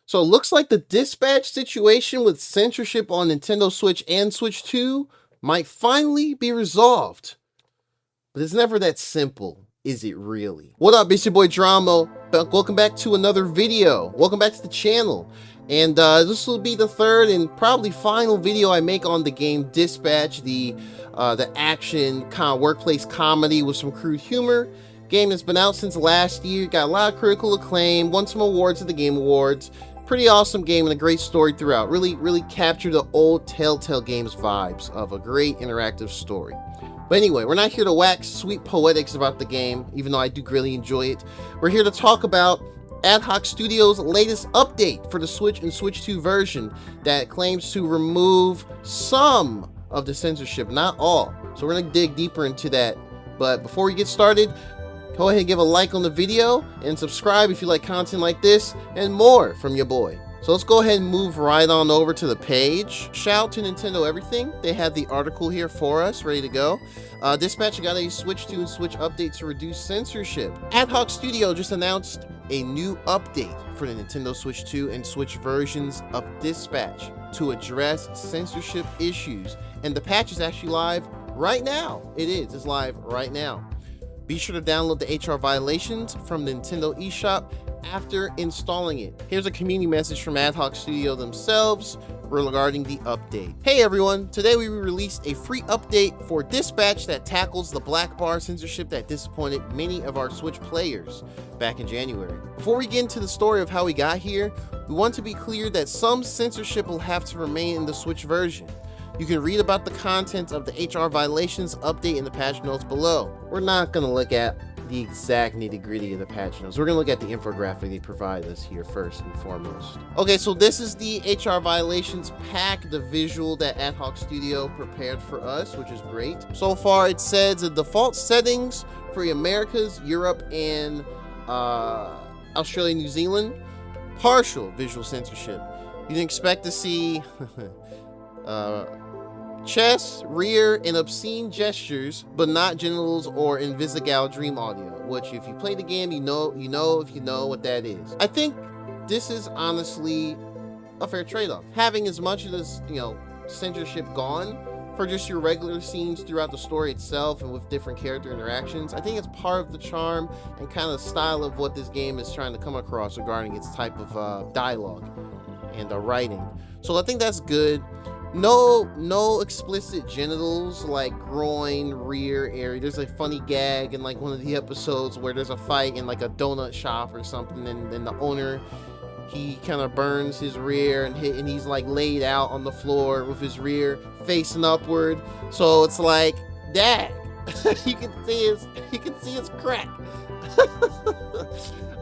So it looks like the dispatch situation with censorship on Nintendo Switch and Switch 2 might finally be resolved. But it's never that simple, is it really? What up, it's your boy Dramo. Welcome back to another video. Welcome back to the channel. And this will be the third and probably final video I make on the game Dispatch, the action kind of workplace comedy with some crude humor. Game that's been out since last year, got a lot of critical acclaim, won some awards at the Game Awards. Pretty awesome game and a great story throughout. Really captured the old Telltale games vibes of a great interactive story. But anyway, we're not here to wax sweet poetics about the game, even though I do really enjoy it. We're here to talk about Adhoc Studio's latest update for the Switch and Switch 2 version that claims to remove some of the censorship, not all. So we're going to dig deeper into that. But before we get started, go ahead and give a like on the video and subscribe if you like content like this and more from your boy. So let's go ahead and move right on over to the page. Shout out to Nintendo Everything. They have the article here for us, ready to go. Dispatch got a Switch 2 and Switch update to reduce censorship. Adhoc Studio just announced a new update for the Nintendo Switch 2 and Switch versions of Dispatch to address censorship issues. And the patch is actually live right now. It's live right now. Be sure to download the HR violations from the Nintendo eShop after installing it. Here's a community message from Adhoc Studio themselves regarding the update. Hey everyone, today we released a free update for Dispatch that tackles the black bar censorship that disappointed many of our Switch players back in January. Before we get into the story of how we got here, we want to be clear that some censorship will have to remain in the Switch version. You can read about the contents of the HR violations update in the patch notes below. We're not going to look at the exact nitty-gritty of the patch notes. We're going to look at the infographic they provide us here first and foremost. Okay, so this is the HR violations pack, the visual that Adhoc Studio prepared for us, which is great. So far it says the default settings for the Americas, Europe, and Australia, New Zealand, partial visual censorship. You can expect to see chest, rear, and obscene gestures, but not genitals or Invisigal dream audio, which if you play the game, you know if you know what that is. I think this is honestly a fair trade-off. Having as much of this, censorship gone for just your regular scenes throughout the story itself and with different character interactions, I think it's part of the charm and kind of style of what this game is trying to come across regarding its type of dialogue and writing. So I think that's good. No explicit genitals like groin, rear area. There's a funny gag in like one of the episodes where there's a fight in like a donut shop or something, and then the owner, he kind of burns his rear and he's like laid out on the floor with his rear facing upward. So it's like that. you can see his crack.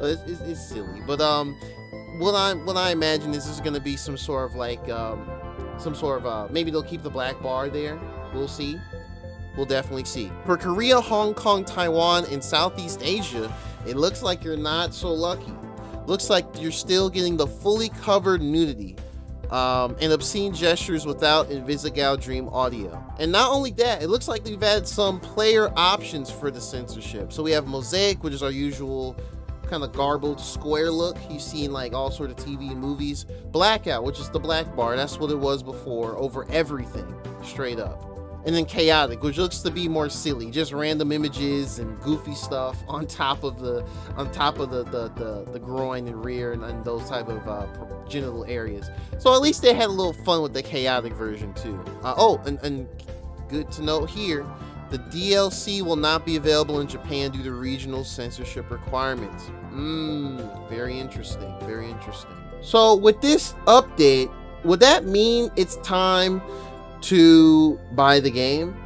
it's silly, but what I imagine is this is gonna be some sort of like maybe they'll keep the black bar there. We'll see. We'll definitely see. For Korea, Hong Kong, Taiwan, and Southeast Asia, it looks like you're not so lucky. Looks like you're still getting the fully covered nudity and obscene gestures without Invisigal dream audio. And not only that, it looks like they've added some player options for the censorship. So we have Mosaic, which is our usual kind of garbled square look you see in like all sort of TV and movies. Blackout, which is the black bar, that's what it was before, over everything, straight up. And then chaotic, which looks to be more silly, just random images and goofy stuff on top of the groin and rear and those type of genital areas. So at least they had a little fun with the chaotic version too. And good to note here, the DLC will not be available in Japan due to regional censorship requirements. Very interesting, very interesting. So with this update, would that mean it's time to buy the game?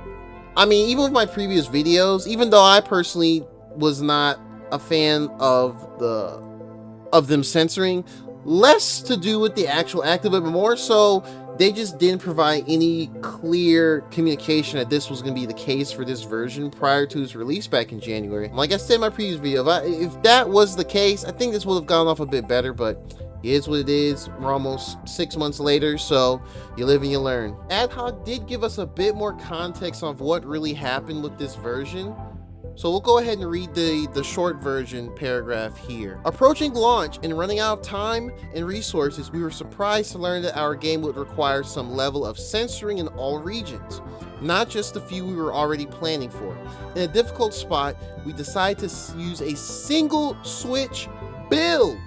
I mean, even with my previous videos, even though I personally was not a fan of them censoring, less to do with the actual act of it, but more so they just didn't provide any clear communication that this was going to be the case for this version prior to its release back in January. Like I said in my previous video, if that was the case, I think this would have gone off a bit better, but it is what it is. We're almost 6 months later, so you live and you learn. Adhoc did give us a bit more context on what really happened with this version. So we'll go ahead and read the short version paragraph here. Approaching launch and running out of time and resources, we were surprised to learn that our game would require some level of censoring in all regions, not just the few we were already planning for. In a difficult spot, we decided to use a single switch build.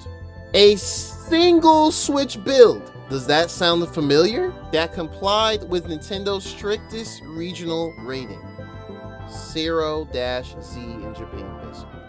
A single switch build. Does that sound familiar? That complied with Nintendo's strictest regional rating. CERO-Z in Japan, basically.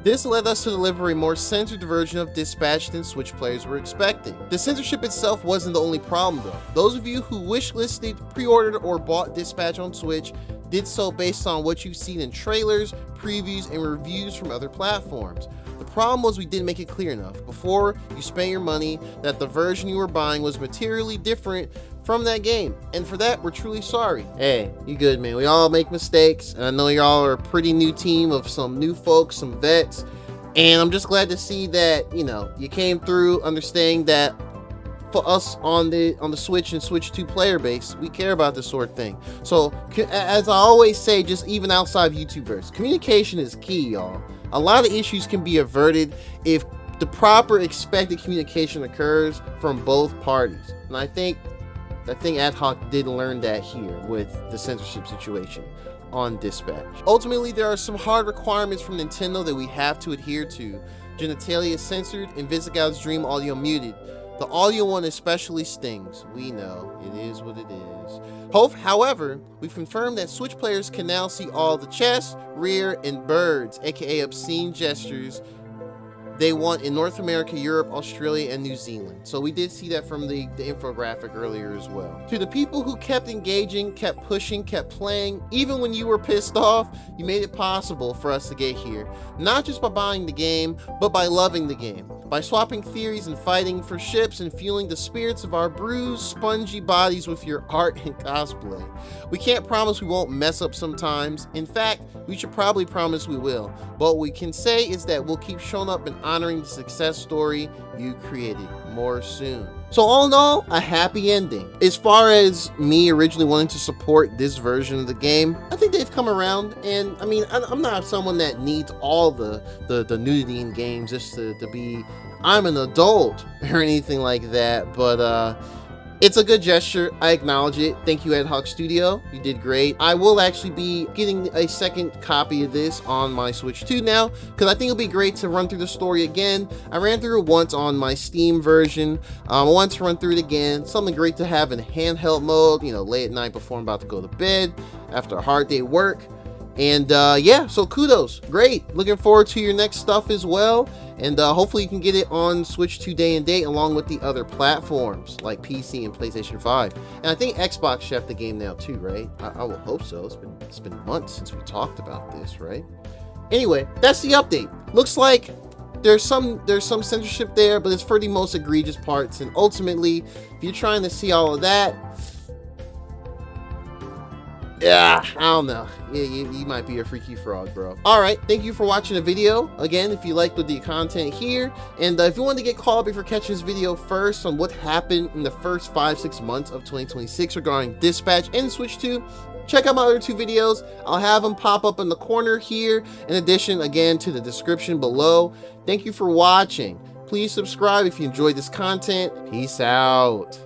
This led us to deliver a more censored version of Dispatch than Switch players were expecting. The censorship itself wasn't the only problem though. Those of you who wishlisted, pre-ordered, or bought Dispatch on Switch did so based on what you've seen in trailers, previews, and reviews from other platforms. The problem was we didn't make it clear enough before you spent your money that the version you were buying was materially different from that game, and for that we're truly sorry. Hey, you good, man. We all make mistakes, and I know y'all are a pretty new team of some new folks, some vets, and I'm just glad to see that, you know, you came through understanding that for us on the Switch and Switch 2 player base, we care about this sort of thing. So as I always say, just even outside of YouTubeverse, communication is key, y'all. A lot of issues can be averted if the proper expected communication occurs from both parties, and I think Adhoc did learn that here with the censorship situation on Dispatch. Ultimately, there are some hard requirements from Nintendo that we have to adhere to. Genitalia censored, Invisigal's Dream audio muted. The audio one especially stings. We know, it is what it is. However, we've confirmed that Switch players can now see all the chest, rear, and birds, aka obscene gestures, they want in North America, Europe, Australia, and New Zealand. So we did see that from the infographic earlier as well. To the people who kept engaging, kept pushing, kept playing, even when you were pissed off, you made it possible for us to get here. Not just by buying the game, but by loving the game. By swapping theories and fighting for ships and fueling the spirits of our bruised, spongy bodies with your art and cosplay. We can't promise we won't mess up sometimes. In fact, we should probably promise we will. But what we can say is that we'll keep showing up and honoring the success story you created. More soon. So all in all, a happy ending. As far as me originally wanting to support this version of the game, I think they've come around, and I mean, I'm not someone that needs all the nudity in games just to be, I'm an adult or anything like that, but it's a good gesture. I acknowledge it. Thank you, Adhoc Studio. You did great. I will actually be getting a second copy of this on my Switch 2 now, because I think it'll be great to run through the story again. I ran through it once on my Steam version. I want to run through it again. Something great to have in handheld mode, you know, late at night before I'm about to go to bed, after a hard day at work. And yeah, so kudos. Great. Looking forward to your next stuff as well. And hopefully you can get it on Switch 2 day and date along with the other platforms like PC and PlayStation 5. And I think Xbox should have the game now too, right? I will hope so. It's been months since we talked about this, right? Anyway, that's the update. Looks like there's some censorship there, but it's for the most egregious parts. And ultimately, if you're trying to see all of that, yeah, I don't know. You might be a freaky frog, bro. Alright, thank you for watching the video. Again, if you liked the content here, and if you want to get caught up before catching this video first on what happened in the first 5-6 months of 2026 regarding Dispatch and Switch 2, check out my other 2 videos. I'll have them pop up in the corner here, in addition, again, to the description below. Thank you for watching. Please subscribe if you enjoyed this content. Peace out.